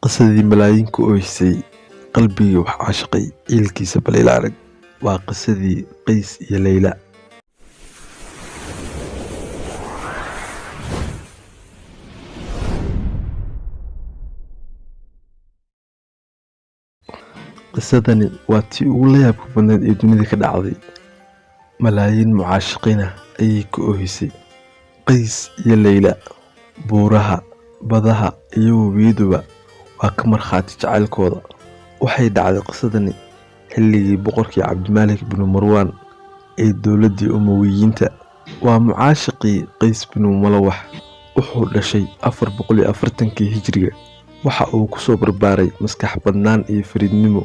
qisadii malaayiinku ooysay qalbigii wax caashiqay ciilkiisa bal ila arag. waa qisadii Qays iyo Layla. qisadani waa tii ugu la yaabka badneed ee dunida ka dhacday. malaayiin mucaashiqiina ayay ka oohisay Qays iyo Layla. buuraha, badaha iyo webiyaduba waa ka markhaati jacaylkooda. waxay dhacday qisadani xilligii boqorkii Cabdimaalik bin Marwaan ee dowladdii Umayyiyiinta. waa mucaashiqii Qays bin Malawax. wuxuu dhashay 440kii hijriga. waxa uu ku soo barbaaray maskax badnaan iyo fariidnimo.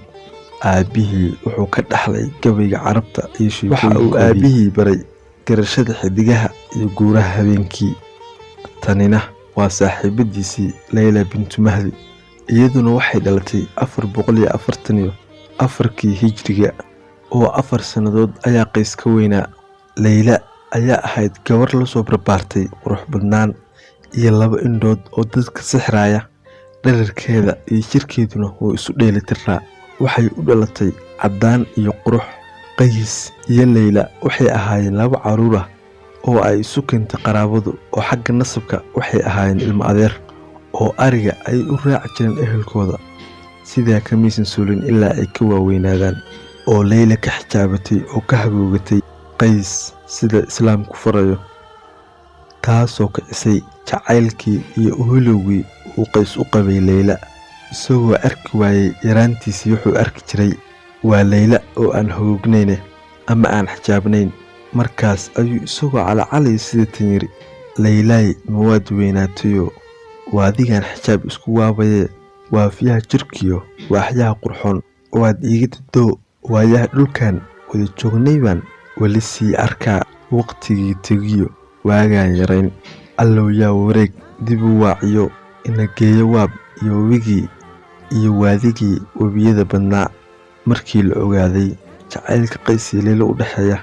aabihii wuxuu ka dhaxlay gabayga carabta iyo waxa uu aabihii baray garashada xidigaha iyo guuraha habeenkii. tanina waa saaxiibadiisii Layla bintu Mahdi. iyaduna waxay dhalatay 444kii hijriga oo 4 sannadood ayaa Qays ka weynaa. Layla ayaa ahayd gabar la soo barbaartay qurux badnaan iyo 2 indhood oo dadka sixraaya. dhererkeeda iyo jirkeeduna wuu isu dheelitiraa. waxay u dhalatay caddaan iyo qurux. Qays iyo Layla waxay ahaayeen 2 caruur ah oo ay isu keentay qaraabadu, oo xagga nasabka waxay ahaayeen ilmo adeer oo ariga ay u raaci jireen ehelkooda. sidaa kamaysan suulin ilaa ay ka waaweynaadaan oo Layla ka xijaabatay oo ka hagoogatay Qays sida islaamku farayo, taasoo kicisay jacaylkii iyo uhilowgii uu Qays u qabay Layla. isagoo arki waayey yaraantiisii wuxuu arki jiray waa Layla oo aan hogoognayne ama aan xijaabnayn. markaas ayuu isagoo calacalay sida tan yiri, Laylaay ma waad weynaatayo, waa adigaan xijaab isku waabayee waafiyaha jirkiyo waaxyaha qurxoon waad iiga dadoo waayaha dhulkan wada joognay baan weli sii arkaa waqtigii tegiyo waagaan yarayn. allow yaa wareeg dib u waaciyo ina geeyo waab iyo webigii iyo waadigii webiyada badnaa. markii la ogaaday jacaylka Qays iyo Layla u dhexeeya,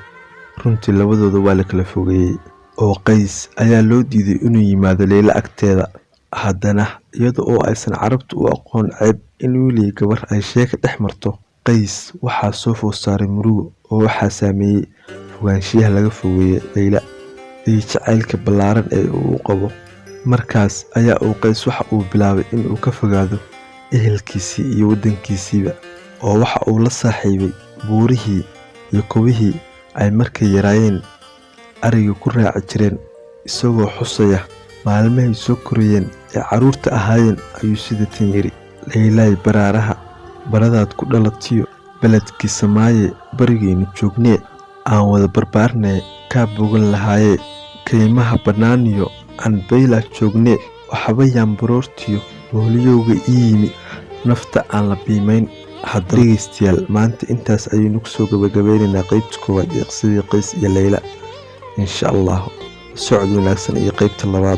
runtii labadooda waa la kala fogeeyey oo Qays ayaa loo diiday inuu yimaado Layla agteeda. haddana iyada oo aysan carabtu u aqoon ceeb in wiil gabar ay sheeka dhex marto, Qays waxaa soo food saaray murugo oo waxaa saameeyey fogaanshiyaha laga fogeeyey Layla iyo jacaylka ballaaran ee uu qabo. markaas ayaa uu Qays waxa uu bilaabay in uu ka fogaado ehelkiisii iyo waddankiisiiba, oo waxa uu la saaxiibay buurihii iyo kobihii ay markay yaraayeen ariga ku raaci jireen. isagoo xusaya maalmahay soo korayeen ee carruurta ahaayeen ayuu sida tan yiri, Laylaay baraaraha baradaad ku dhalatiyo beledkii Samaaye barigaynu joognee aan wada barbaarnee kaa bogan lahaayee kaymaha bannaaniyo aan baylaa joognee waxba yaan baroortiyo booliyowga ii yimi nafta aan la biimayn. haddaba dhegeystayaal, maanta intaas ayaynu kusoo gabagabeynaynaa qaybta koowaad ee qisadii Qays iyo Layla. insha allah socod wanaagsan iyo qaybta labaad.